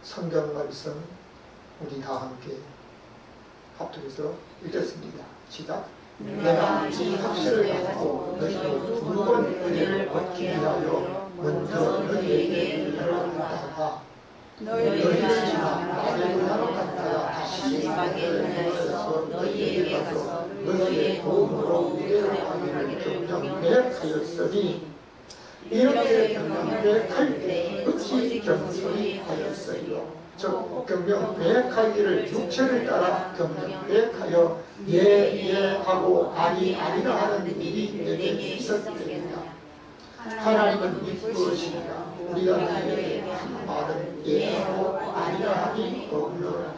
성경 말씀 우리 다 함께 합독해서 읽겠습니다. 시작. 내가 이 확신을 가지고 너희로 두 번 은혜를 얻게 하여 먼저 너희에게 열어갔다가 너희를 지나 나를 문하러 갔다가 다시 마게 하여서 너희에게 가서 너희의 도움으로 위대하기를 경영하였으니 이렇게 경영하할 때 어찌 겸손히 하였으리요. 즉 경영하기를 육체를 따라 경영하여 예하고 아니라 하는 일이 내게 있었습니다. 하나님은 이쁘시니라. 우리가 너희에게 한 말은 예하고 아니라 함이 없노라.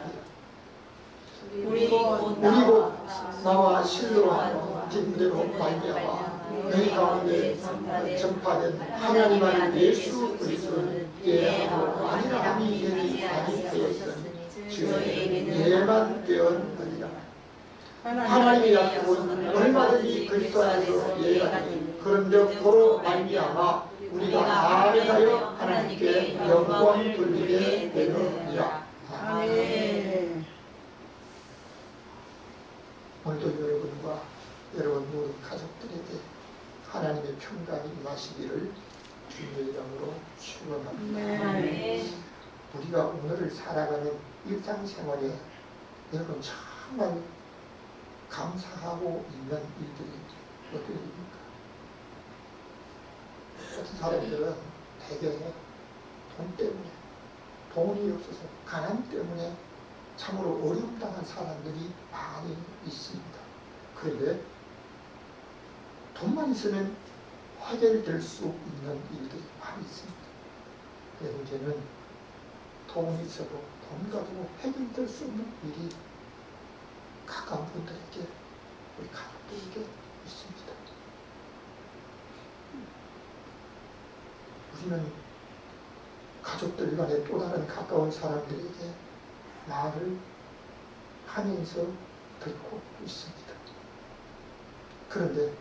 그리고 나와 실로하는 진대로 말미암아 너희 가운데 전파된 하나님 안 예수 그리스도는 예하고 아니라 함이 되지 아니하였으니 주의 예만 되었느니라. 하나님의 약속은 얼마든지 그리스도 안에서 예하니 그런즉 도로 말미암아 우리가 말하여 하나님께 영광 돌리게 되느니라. 아멘. 오늘도 여러분과 여러분 모든 가족들에게 하나님의 평강이 임하시기를 주님의 이름으로 축원합니다. 아멘. 우리가 오늘을 살아가는 일상생활에 여러분 정말 감사하고 있는 일들이 어떤 일입니까? 어떤 사람들은 대개 돈 때문에, 돈이 없어서 가난 때문에 참으로 어려움 당한 사람들이 많이 있습니다. 그런데 돈만 있으면 해결될 수 있는 일들이 많이 있습니다. 그 문제는 돈이 있어도 돈 가지고 해결될 수 없는 일이 가까운 분들에게, 우리 가족들에게 있습니다. 우리는 가족들 간에 또 다른 가까운 사람들에게 말을 하면서 듣고 있습니다. 그런데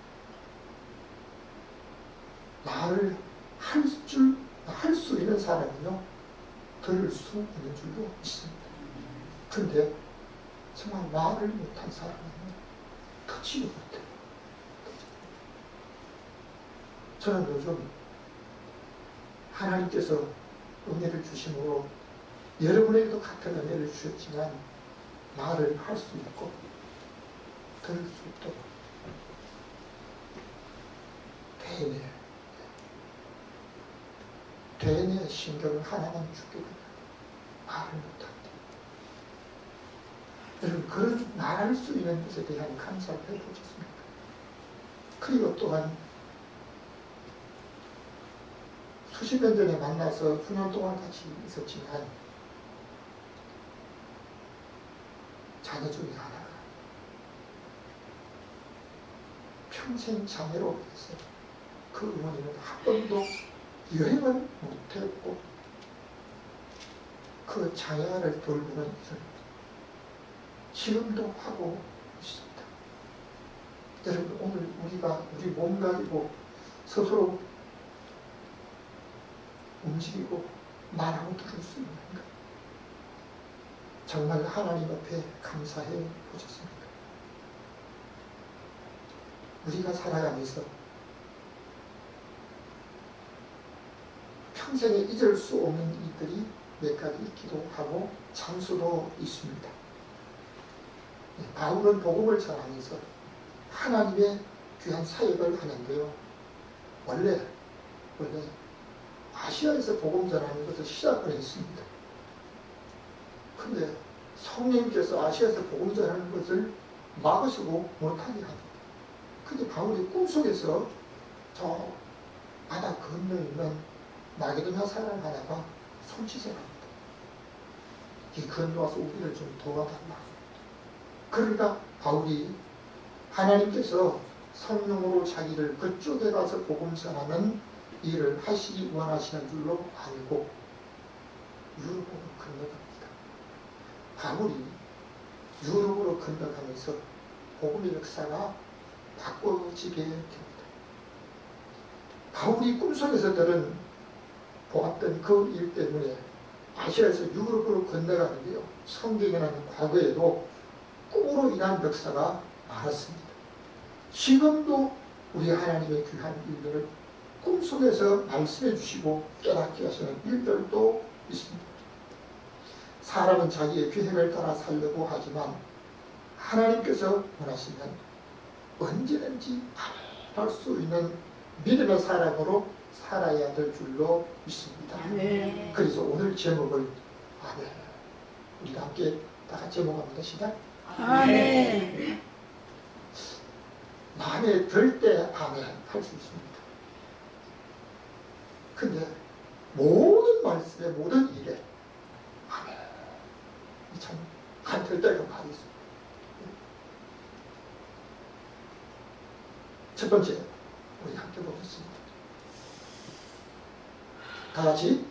말을 할 수 있는 사람은요, 들을 수 있는 줄로 있습니다. 그런데 정말 말을 못한 사람은요, 듣지도 못해요. 저는 요즘 하나님께서 은혜를 주심으로 여러분에게도 같은 은혜를 주셨지만 말을 할 수 있고 들을 수 있도록 대뇌 신경을 하나만 주게 되면 말을 못합니다. 여러분, 그런 말할 수 있는 것에 대한 감사를 해보셨습니까? 그리고 또한 수십 년 전에 만나서 수년 동안 같이 있었지만 자녀 중에 하나가 평생 장애로 해서 그 어머니는 한 번도 여행을 못했고 그 장애를 돌보는 일을 지금도 하고 있습니다. 여러분, 오늘 우리가 우리 몸 가지고 스스로 움직이고 말하고 들을 수 있는가? 정말 하나님 앞에 감사해 보셨습니까? 우리가 살아가면서 평생에 잊을 수 없는 일들이 몇 가지 있기도 하고 장수도 있습니다. 바울은 복음을 전하면서 하나님의 귀한 사역을 하는데요. 원래 아시아에서 복음 전하는 것을 시작을 했습니다. 근데 성령님께서 아시아에서 복음 전하는 것을 막으시고 못하게 합니다. 근데 바울이 꿈속에서 저 바다 건너에 있는 마게도냐 사람 하나가 손짓을 합니다. 이 건너와서 우리를 좀 도와달라. 그러니까 바울이 하나님께서 성령으로 자기를 그쪽에 가서 복음 전하는 일을 하시기 원하시는 줄로 알고 유럽으로 건너갑니다. 바울이 유럽으로 건너가면서 복음의 역사가 바꿔지게 됩니다. 바울이 꿈속에서 보았던 그 일 때문에 아시아에서 유럽으로 건너가는데요. 성경에는 과거에도 꿈으로 인한 역사가 많았습니다. 지금도 우리 하나님의 귀한 일들을 꿈속에서 말씀해 주시고 깨닫게 하시는 일들도 있습니다. 사람은 자기의 계획을 따라 살려고 하지만 하나님께서 원하시면 언제든지 할 수 있는 믿음의 사람으로 살아야 될 줄로 믿습니다. 아멘. 그래서 오늘 제목을 아멘. 우리 함께 다 같이 제목합니다. 시작. 아멘. 마음에 들 때 아멘 할 수 있습니다. 근데 모든 말씀에 모든 일에 아멘 참 안 될 때가 많이 있습니다. 첫 번째 우리 함께 보겠습니다. 다 같이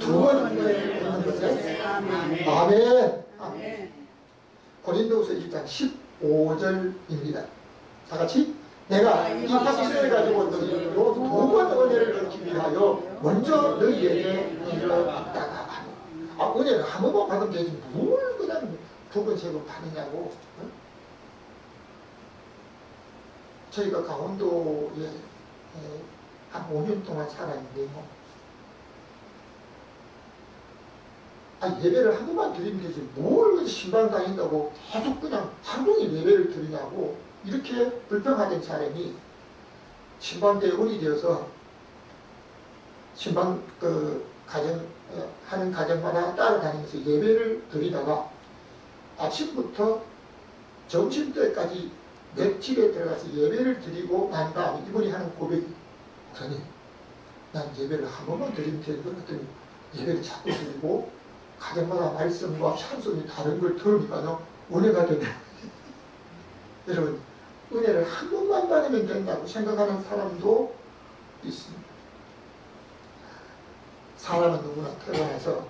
두 번 은혜를 받는 것에 아멘. 아멘. 아멘. 고린도후서 1장 15절입니다. 다 같이 내가 이 확신을 가지고 너희로 두 번 은혜를 얻기 위하여 먼저 너희에게 이르렀다가 은혜를 한 번만 받으면 되지 뭘 그냥 두 번, 세 번 받느냐고. 저희가 강원도에 한 5년 동안 살았는데요. 예배를 한 번만 드리면 되지 뭘 신방 다닌다고 계속 그냥 하루 종일 예배를 드리냐고 이렇게 불평하던 사람이 신방대 어른이 되어서 신방 하는 가정마다 따라다니면서 예배를 드리다가 아침부터 점심때까지 맷집에 들어가서 예배를 드리고 난 다음에 이분이 하는 고백이 목사님 난 예배를 한 번만 드리면 되는 것 같더니 예배를 자꾸 드리고 가정마다 말씀과 찬송이 다른 걸 들으니까요 은혜가 되네. 여러분 은혜를 한 번만 받으면 된다고 생각하는 사람도 있습니다. 사람은 누구나 태어나서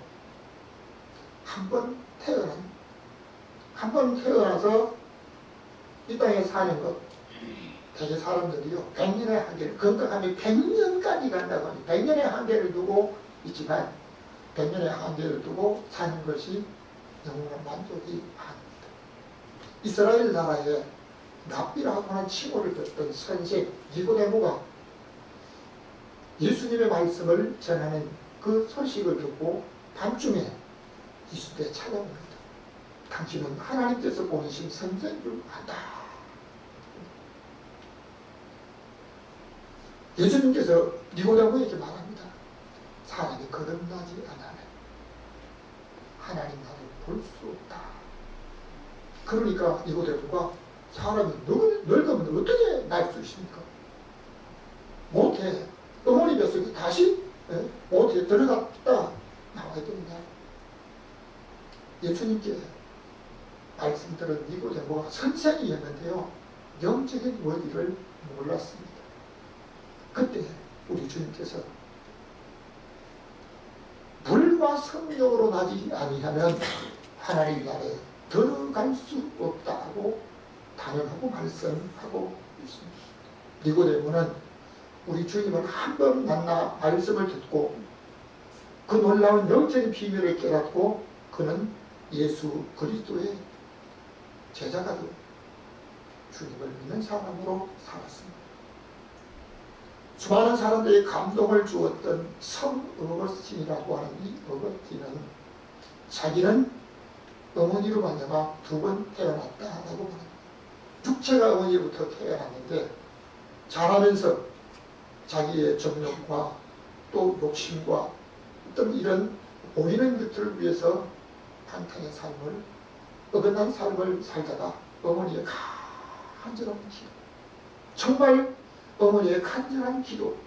한 번 태어나서 이 땅에 사는 것 대개 사람들이요 100년에 한 개를 건강하면 100년까지 간다고 하니 100년에 한 개를 두고 있지만 100년에 한 개를 두고 사는 것이 영원한 만족이 아닙니다. 이스라엘 나라에 랍비라고 하는 칭호를 듣던 선생 니고데모가 예수님의 말씀을 전하는 그 소식을 듣고 밤중에 예수께 찾아옵니다. 당신은 하나님께서 보내신 선생인 줄 안다. 예수님께서 니고데모에게 말합니다. 사람이 거듭나지 않으면 하나님 나라를 볼 수 없다. 그러니까 니고데모가 사람이 늙으면 어떻게 날 수 있습니까? 못해. 어머니 뱃속에 다시 못해 들어갔다 나와야 되느냐. 예수님께 말씀 들은 니고데모가 선생이었는데요. 영적인 원리를 몰랐습니다. 그때 우리 주님께서 물과 성령으로 나지 아니하면 하나님 나라에 들어갈 수 없다고 단언하고 말씀하고 있습니다. 니고데모는 우리 주님을 한 번 만나 말씀을 듣고 그 놀라운 영적인 비밀을 깨닫고 그는 예수 그리스도의 제자가 되어 주님을 믿는 사람으로 살았습니다. 수많은 사람들이 감동을 주었던 성 어거스틴이라고 하는 이 어거스틴은 자기는 어머니로 말미암아 두 번 태어났다라고 말합니다. 육체가 어머니로부터 태어났는데 자라면서 자기의 정욕과 또 욕심과 어떤 이런 보이는 것들을 위해서 한탄의 삶을 어긋난 삶을 살다가 어머니의 간절한 기도, 정말 어머니의 간절한 기도,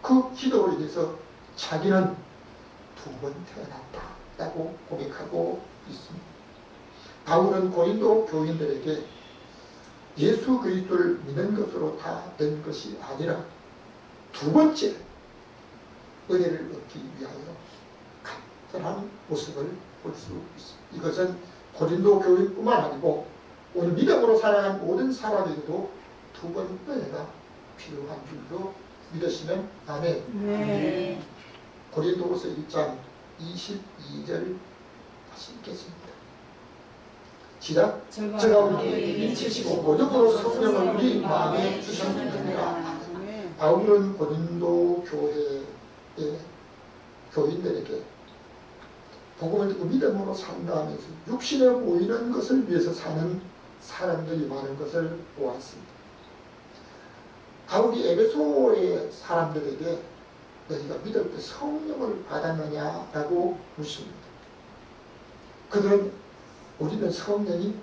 그 기도로 인해서 자기는 두 번 태어났다라고 고백하고 있습니다. 바울은 고린도 교인들에게 예수 그리스도를 믿는 것으로 다 된 것이 아니라 두 번째 은혜를 얻기 위하여 간절한 모습을 볼 수 있습니다. 이것은 고린도 교인뿐만 아니고 오늘 믿음으로 살아가는 모든 사람에게도 두 번 은혜가 필요한 줄로 믿으시면 아멘. 네. 고린도후서 1장 22절 다시 읽겠습니다. 시작. 저가 저가 우리에게 미치시고 모독으로 성령을 우리 마음에 주셨느니라. 바울은 고린도 교회의 교인들에게 복음을 듣고 믿음으로 산다 하면서 육신에 보이는 것을 위해서 사는 사람들이 많은 것을 보았습니다. 바울이 에베소의 사람들에게 너희가 믿을 때 성령을 받았느냐라고 묻습니다. 그들은 우리는 성령이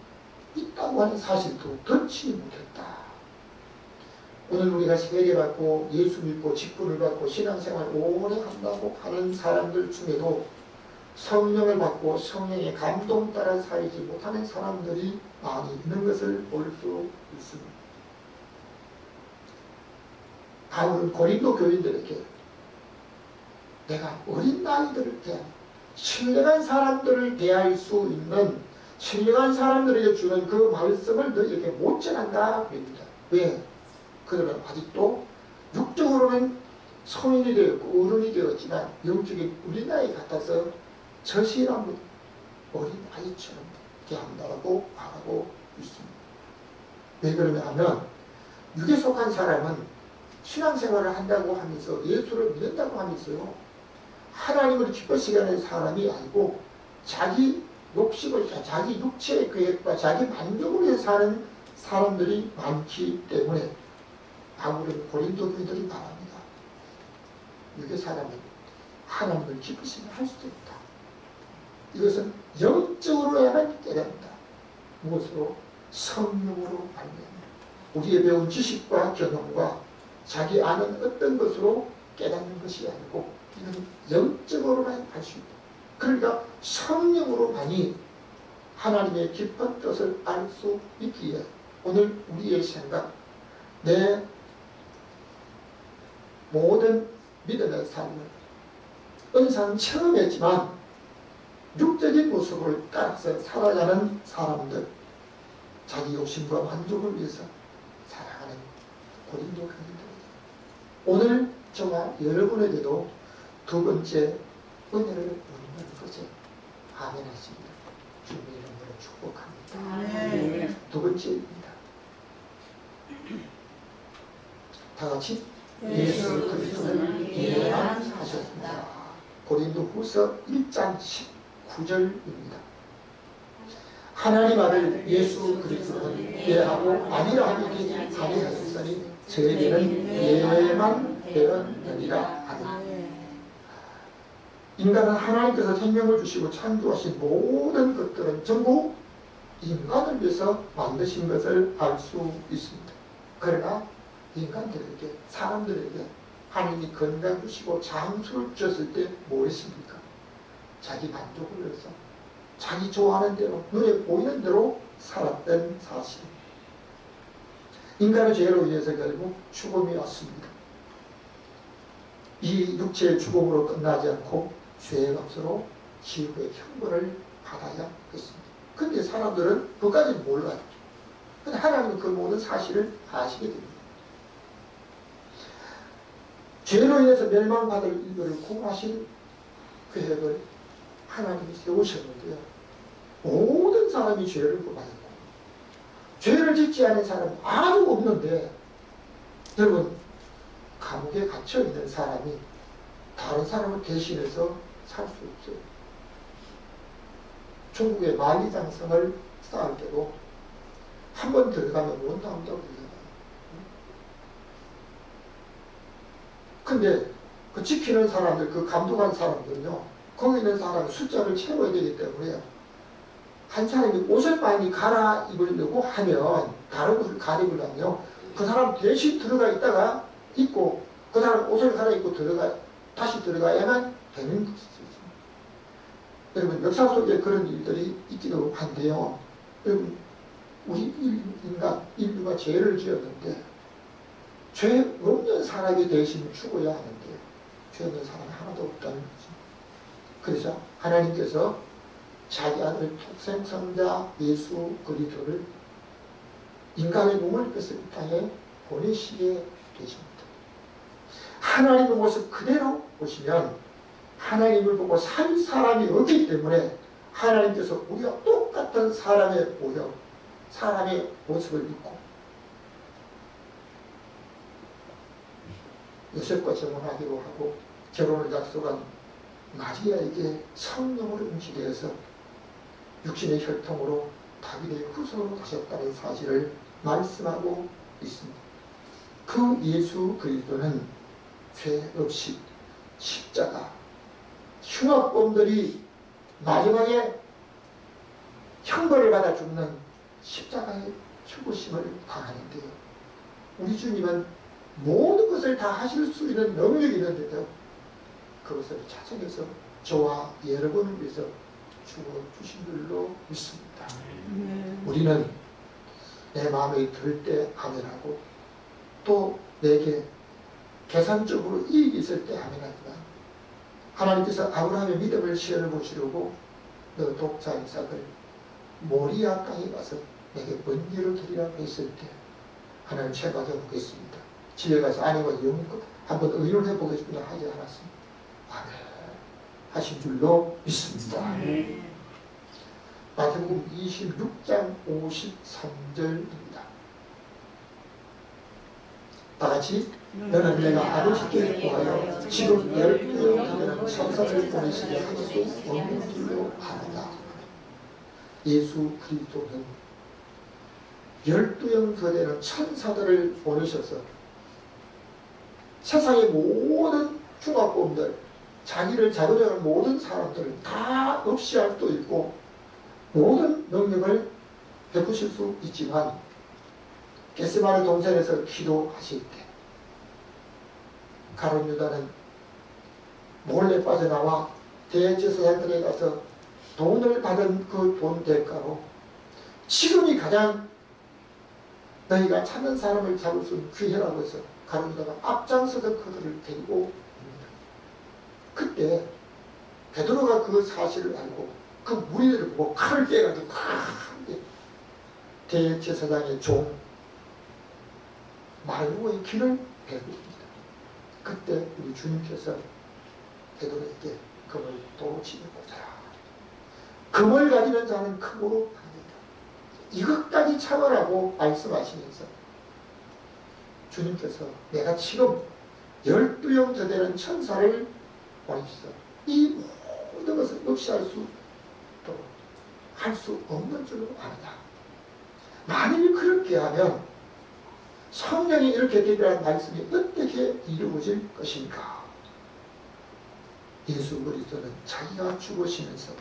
있다고 하는 사실도 듣지 못했다. 오늘 우리가 세례받고 예수 믿고 직분을 받고 신앙생활 오래 한다고 하는 사람들 중에도 성령을 받고 성령의 감동 따라 살지 못하는 사람들이 많이 있는 것을 볼 수 있습니다. 바울은 고린도 교인들에게 내가 어린 아이들을 대한 신령한 사람들을 대할 수 있는 신령한 사람들에게 주는 그 말씀을 너희에게 못 전한다 그럽니다. 왜? 그들은 아직도 육적으로는 성인이 되었고 어른이 되었지만 영적인 어린아이 같아서 저신한 어린아이처럼 대한다고 말하고 있습니다. 왜 그러냐 하면 육에 속한 사람은 신앙생활을 한다고 하면서 예수를 믿는다고 하면서요 하나님을 기쁘시게 하는 사람이 아니고 자기 욕심을 자기 육체의 계획과 자기 만족을 위해 사는 사람들이 많기 때문에 바울은 고린도 교인들이 말합니다. 육의 사람은 하나님을 기쁘시게 할 수도 있다. 이것은 영적으로야만 깨닫는다. 무엇으로? 성령으로 말미암아 우리의 배운 지식과 경험과 자기 아는 어떤 것으로 깨닫는 것이 아니고 이건 영적으로만 할 수 있다. 그러니까 성령으로만이 하나님의 깊은 뜻을 알 수 있기에 오늘 우리의 생각, 내 모든 믿음의 삶을 은사는 처음 했지만 육적인 모습을 따라서 살아가는 사람들, 자기 욕심과 만족을 위해서 살아가는 고린도 교인들에게 오늘 저와 여러분에게도 두 번째 은혜를 얻는 것을 아멘 하십니다. 주님의 이름으로 축복합니다. 아멘. 두 번째입니다. 다 같이 예수 그리스도를 예언하셨습니다. 고린도후서 1장 19절입니다. 하나님 아들 예수 그리스도는 예하고 아니라 하기 아니하였으니 저에게는 예만 되었느니라 하니 인간은 하나님께서 생명을 주시고 창조하신 모든 것들은 전부 인간을 위해서 만드신 것을 알 수 있습니다. 그러나 인간들에게 사람들에게 하나님이 건강 주시고 장수를 주셨을 때 뭐 했습니까? 자기 만족을 위해서 자기 좋아하는 대로 눈에 보이는 대로 살았던 사실입니다. 인간의 죄로 인해서 결국 죽음이 왔습니다. 이 육체의 죽음으로 끝나지 않고 죄의 값으로 지옥의 형벌을 받아야 했습니다. 근데 사람들은 그까지 몰라요. 근데 하나님은 그 모든 사실을 아시게 됩니다. 죄로 인해서 멸망받을 인류를 구원하실 계획을 하나님이 세우셨는데요. 모든 사람이 죄를 범하였고 죄를 짓지 않은 사람은 아주 없는데 여러분 감옥에 갇혀있는 사람이 다른 사람을 대신해서 살 수 없어요. 중국의 만리장성을 쌓을 때도 한 번 들어가면 못 나온다고 그러잖아요. 근데 그 지키는 사람들, 그 감독한 사람들은요, 거기 있는 사람 숫자를 채워야 되기 때문에 한 사람이 옷을 많이 갈아입으려고 하면 다른 옷을 갈아입으려면요, 그 사람 대신 들어가 있다가 입고 그 사람 옷을 갈아입고 다시 들어가야만 되는 것이죠. 여러분 역사 속에 그런 일들이 있기도 한데요. 여러분 우리 인류가 죄를 지었는데 죄 없는 사람이 대신 죽어야 하는데 죄 없는 사람이 하나도 없다는 거죠. 그래서 하나님께서 자기 아들 독생성자 예수 그리스도를 인간의 몸을 입혀서 이 땅에 보내시게 되십니다. 하나님의 모습 그대로 보시면 하나님을 보고 살 사람이 없기 때문에 하나님께서 우리가 똑같은 사람의 모형, 사람의 모습을 입고 요셉과 결혼하기로 하고 결혼을 약속한 마리아에게 성령으로 임시되어서 육신의 혈통으로 다윗의 후손으로 가셨다는 사실을 말씀하고 있습니다. 그 예수 그리스도는 죄 없이 십자가, 흉악범들이 마지막에 형벌을 받아 죽는 십자가의 죽으심을 당하는데요. 우리 주님은 모든 것을 다 하실 수 있는 능력이 있는데도 그것을 자정해서 저와 여러분을 위해서 죽어주신 줄로 믿습니다. 우리는 내 마음에 들 때 아멘하고 또 내게 계산적으로 이익이 있을 때 아멘하지만 하나님께서 아브라함의 믿음을 시험해 보시려고 너 독자 이삭을 모리아 땅에 가서 내게 먼 일을 드리라 했을 때 하나님 제가 보겠습니다. 집에 가서 아내와 영껏 한번 의논해 보겠습니다 하지 않았습니다. 아멘 하신 줄로 믿습니다. 마태복음 26장 53절입니다. 다같이 너는 내가 아버지께 구하여 지금 12명 되는 천사를 보내시게 할 수 없는 줄로 아노라. 예수 그리스도는 12명 되는 천사들을 보내셔서 세상의 모든 흉악범들, 자기를 잡으려는 모든 사람들을 다 없이 할 수도 있고 모든 능력을 베푸실 수 있지만 겟세마네 동산에서 기도하실 때 가룟 유다는 몰래 빠져나와 대제사장들에 가서 돈을 받은 그 돈 대가로 지금이 가장 너희가 찾는 사람을 잡을 수 있는 기회라고 해서 가룟 유다가 앞장서서 그들을 데리고 옵니다. 그때 베드로가 그 사실을 알고 그 무리들을 보고 칼을 깨가지고 크게 대제사장의 종 말고의 길을 베풀습니다. 그때 우리 주님께서 베드로에게 금을 도치는 거잖아. 금을 가지는 자는 금으로 받는다. 이것까지 참으라고 말씀하시면서 주님께서 내가 지금 12형 되는 천사를 보내주셔서 이 모든 것을 없이 할 수 없는 줄로 아느냐. 만일 그렇게 하면 성령이 이렇게 되리라는 말씀이 어떻게 이루어질 것인가. 예수 그리스도는 자기가 죽으시면서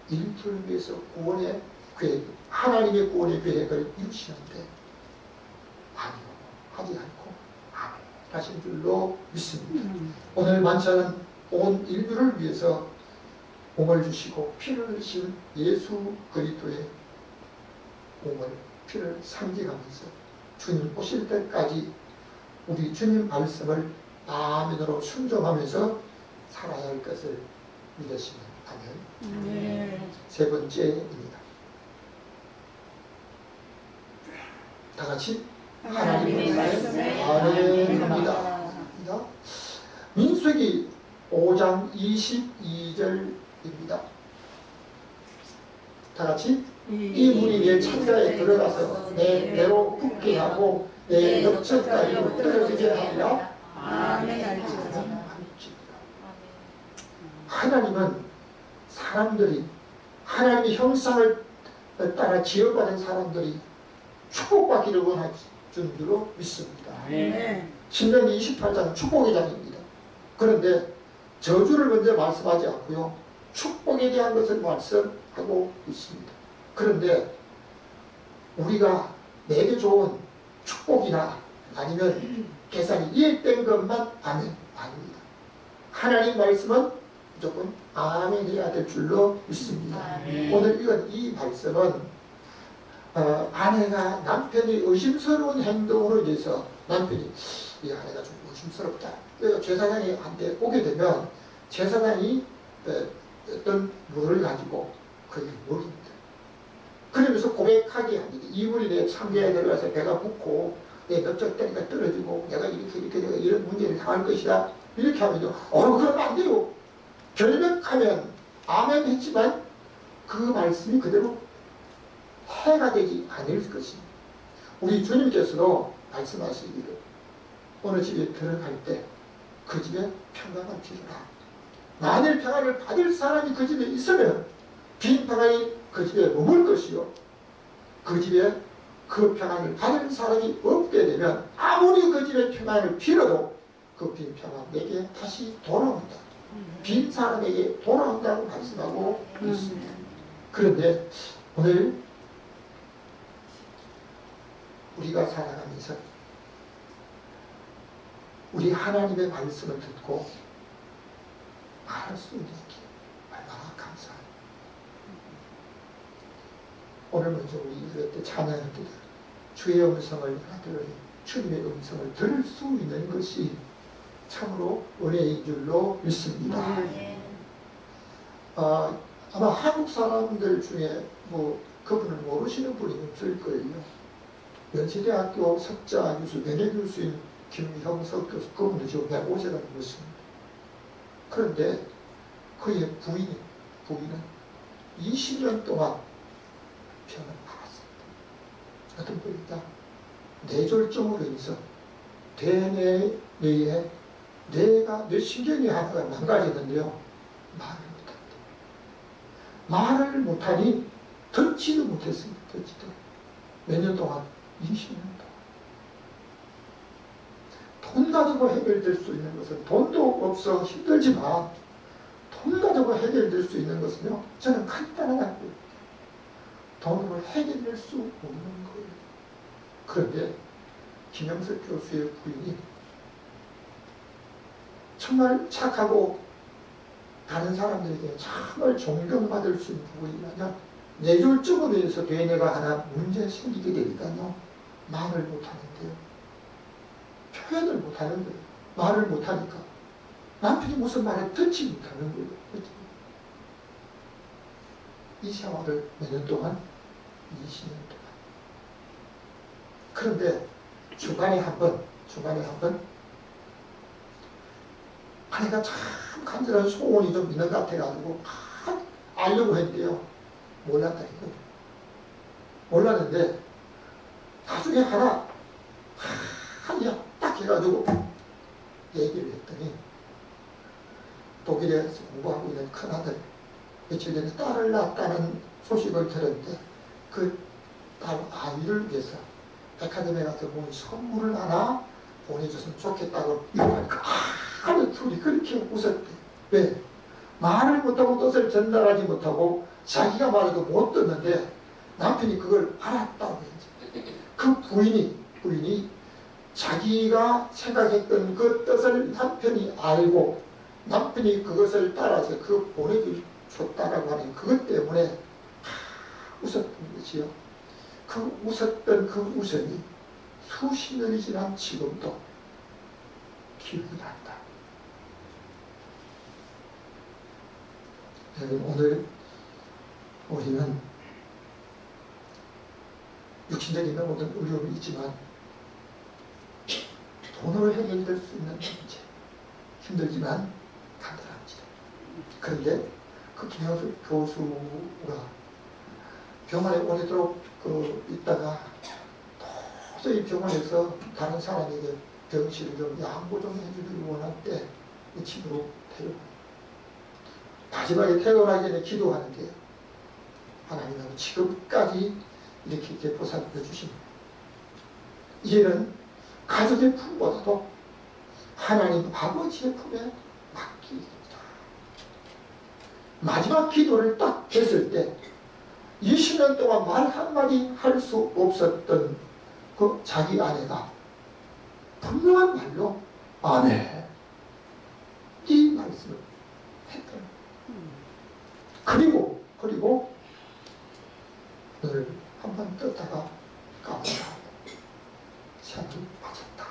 인류를 위해서 구원의 계획, 하나님의 구원의 계획을 이루시는데 아니요 하지 않고 아멘 하신 줄로 믿습니다. 오늘 만찬은 온 인류를 위해서 몸을 주시고 피를 흘리신 예수 그리스도의 몸을 피를 상징하면서 주님 오실 때까지 우리 주님 말씀을 아멘으로 순종하면서 살아야 할 것을 믿으시면 아멘. 세 번째입니다. 다 같이 하나님의 말씀에 아멘합니다. 민수기 5장 22절입니다. 다 같이 이 문이 내 창자에 들어가서 내 배로 붙게 하고 내 넓적다리로 떨어지게 하리라. 아멘. 하나님은 사람들이 하나님의 형상을 따라 지어받은 사람들이 축복받기를 원하는 줄로 믿습니다. 신명기 28장은 축복의 장입니다. 그런데 저주를 먼저 말씀하지 않고요. 축복에 대한 것을 말씀하고 있습니다. 그런데 우리가 내게 좋은 축복이나 아니면 계산이 이해된 것만 아멘 아닙니다. 하나님 말씀은 무조건 아멘 해야 될 줄로 믿습니다. 오늘 이건 이 말씀은 아내가 남편이 의심스러운 행동으로 인해서 남편이 이 아내가 좀 의심스럽다. 제사장이 한테 오게 되면 제사장이 어떤 물을 가지고 그게 물입니다. 그러면서 고백하게 합니다. 이 물이 내 창자에 들어가서 배가 붓고 내 넓적다리가 떨어지고 내가 이렇게 내가 이런 문제를 당할 것이다. 이렇게 하면요. 그러면 안 돼요. 결백하면 아멘 했지만 그 말씀이 그대로 해가 되지 않을 것입니다. 우리 주님께서도 말씀하시기를 어느 집에 들어갈 때 그 집에 평강을 빌어라. 만일 평안을 받을 사람이 그 집에 있으면 빈 평안이 그 집에 머물 것이요, 그 집에 그 평안을 받을 사람이 없게 되면 아무리 그 집에 평안을 빌어도 그 빈 평안 내게 다시 돌아온다. 빈 사람에게 돌아온다고 말씀하고 있습니다. 그런데 오늘 우리가 살아가면서 우리 하나님의 말씀을 듣고 말할 수 있는 게 얼마나 감사합니다. 오늘 먼저 우리 이럴 때 찬양할 때 주의 음성을 들으니 주님의 음성을 들을 수 있는 것이 참으로 은혜인 줄로 믿습니다. 아마 한국 사람들 중에 그분을 모르시는 분이 없을 거예요. 연세대학교 석자 교수, 명예교수인 김형석 교수, 그분이 지금 105세가 넘었습니다. 그런데 그의 부인은 20년 동안 병을 받았습니다. 어떤 분이다? 뇌졸중으로 인해서 대뇌에 뇌 신경이 하나가 망가졌는데요. 말을 못하니 듣지도 못했습니다. 몇 년 동안? 20년 동안. 돈 가지고 해결될 수 있는 것은 돈도 없어 힘들지만 돈 가지고 해결될 수 있는 것은요, 저는 간단하다고 보여요. 돈으로 해결될 수 없는 거예요. 그런데 김영석 교수의 부인이 정말 착하고 다른 사람들에게 정말 존경받을 수 있는 부분이라면 뇌졸중으로 인해서 뇌뇌가 하나 문제 생기게 되니까요, 말을 못하는데요. 표현을 못하는 거예요. 말을 못하니까 남편이 무슨 말을 듣지 못하는 거예요. 이 생활을 몇 년 동안? 20년 동안. 그런데 중간에 한 번 아내가 참 간절한 소원이 좀 있는 것 같아가지고 막 알려고 했는데요, 몰랐다 이거. 몰랐는데 나중에 하나 딱 해가지고 얘기를 했더니 독일에서 공부하고 있는 큰아들 며칠 전에 딸을 낳았다는 소식을 들었는데 그 딸 아이를 위해서 백화점에 가서 뭐 선물을 하나 보내줬으면 좋겠다고 이러니까 둘이 그렇게 웃었대. 왜? 말을 못하고 뜻을 전달하지 못하고 자기가 말해도 못 듣는데 남편이 그걸 알았다고 했지. 그 부인이 자기가 생각했던 그 뜻을 남편이 알고 남편이 그것을 따라서 그 보내줬다라고 하는 그것 때문에 웃었던 거지요. 그 웃었던 그 웃음이 수십 년이 지난 지금도 기억이 난다. 오늘 우리는 육신적인 모든 어려움이 있지만 돈으로 해결될 수 있는 문제, 힘들지만 간단합니다. 그런데 그 김영수 교수가 병원에 오래도록 있다가 도저히 병원에서 다른 사람에게 병실을 좀 양보 좀 해주기를 원할 때 이 집으로 데려가요. 마지막에 퇴원하기 전에 기도하는데 하나님은 지금까지 이렇게 보살펴 주십니다. 이제는 가족의 품보다도 하나님 아버지의 품에 맡기입니다. 마지막 기도를 딱 했을 때 20년 동안 말 한마디 할 수 없었던 그 자기 아내가 분명한 말로 아내 이 말씀을 했다. 그리고 너를 한번 떴다가 까보라. 시험을 맞았다.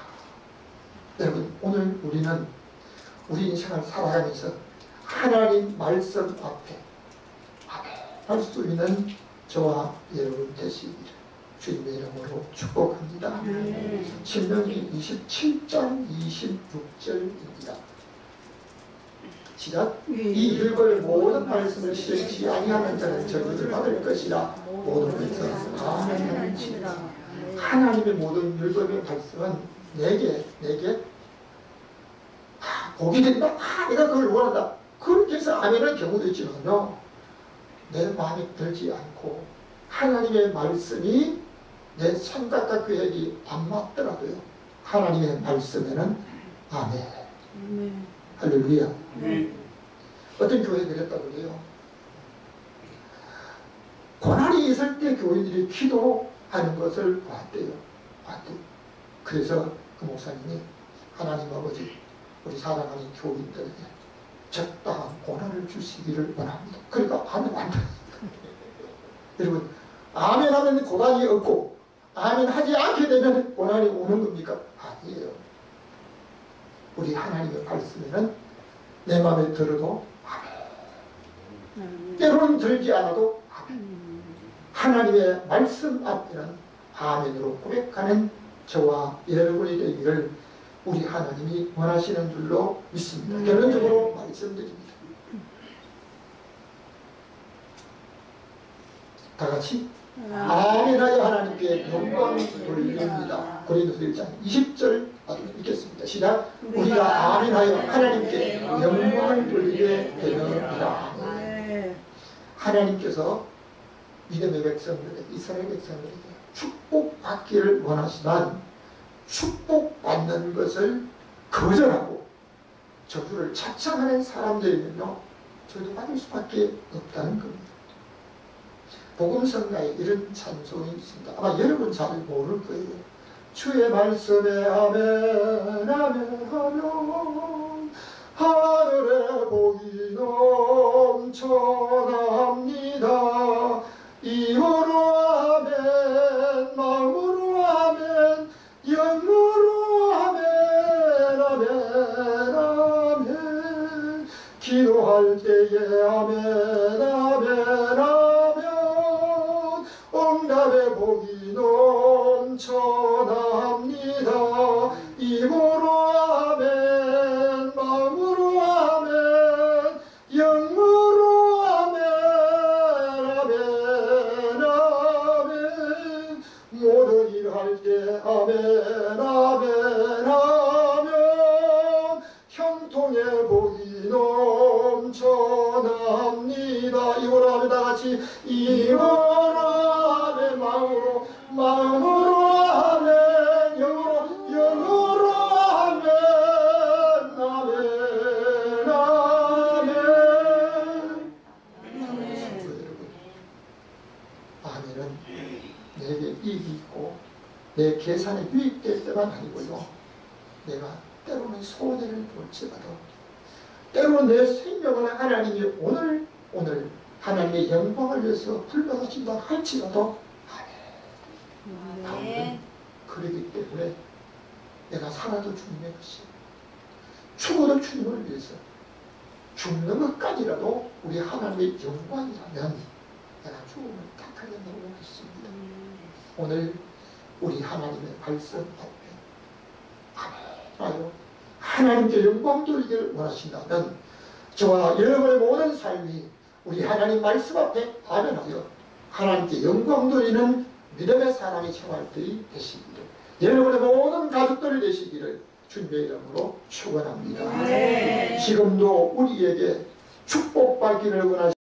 여러분, 오늘 우리는 우리 인생을 살아가면서 하나님 말씀 앞에 할 수 있는 저와 여러분 되시기를 주님의 이름으로 축복합니다. 신명기 27장 26절입니다. 시작. 이 읽을 모든 말씀을 실행치 아니하는 자는 저주를 받을 것이라. 모든 백성은 아멘. 하나님의 모든 율법의 말씀은 내게 복이 된다. 내가 그걸 원한다. 그렇게 해서 아멘을 경우도 있지만요, 내 마음에 들지 않고 하나님의 말씀이 내 생각과 계획이 안 맞더라도요, 하나님의 말씀에는 아멘. 할렐루야. 어떤 교회에 그랬다고 그래요. 고난이 있을 때 교인들이 기도하는 것을 봤대요. 그래서 그 목사님이 하나님 아버지, 우리 사랑하는 교인들에게 적당한 고난을 주시기를 원합니다. 그러니까 아멘 안 돼요. 여러분, 아멘 하면 고난이 없고 아멘 하지 않게 되면 고난이 오는 겁니까? 아니에요. 우리 하나님의 말씀에는 내 마음에 들어도 아멘, 때로는 들지 않아도 아멘. 하나님의 말씀 앞에는 아멘으로 고백하는 저와 여러분이 되기를 우리 하나님이 원하시는 줄로 믿습니다. 결론적으로 말씀드립니다. 다 같이 아멘하여 하나님께 영광 돌립니다. 고린도서 1장 20절 읽겠습니다. 시작. 우리가 아멘하여 하나님께 영광을 돌리게 되느니라. 하나님께서 믿음의 백성들에게, 이스라엘 백성들에게 축복받기를 원하시지만 축복받는 것을 거절하고 저주를 자청하는 사람들이면요, 저도 받을 수밖에 없다는 겁니다. 복음성가에 이런 찬송이 있습니다. 아마 여러분 잘 모를 거예요. 주의 말씀에 아멘 아멘 하면 하늘의 복이 넘쳐납니다. 입으로 아멘, 마음으로 아멘, 영으로 아멘 아멘 아멘. 기도할 때에 아멘 아멘 아멘. 응답의 복이 넘쳐납니다. 입으로 아멘, 마음으로 아멘, 영으로 아멘 아멘 아멘. 모든 일할 때 아멘 아멘 아멘. 형통의 복이 넘쳐납니다. 입으로 하면 다같이 입으로 아멘, 마음으로 아멘, 영으로 아멘 아멘 아멘. 아멘은 내게 이익이 있고 내 계산에 유익될 때만 아니고요, 내가 때로는 손해를 볼지라도, 때로는 내 생명을 하나님이 오늘 하나님의 영광을 위해서 불러가신다 할지라도 아멘. 그러기 때문에 내가 살아도 주님의 것이, 죽어도 주님을 위해서, 죽는 것까지라도 우리 하나님의 영광이라면 내가 죽음을 택하겠다고 했습니다. 오늘 우리 하나님의 말씀 앞에 아멘하여 하나님께 영광 돌리기를 원하신다면 저와 여러분의 모든 삶이 우리 하나님 말씀 앞에 아멘하여 하나님께 영광 돌리는 믿음의 사랑의 생활들이 되시기를, 여러분의 모든 가족들이 되시기를 주님의 이름으로 축원합니다. 지금도 우리에게 축복받기를 원하시는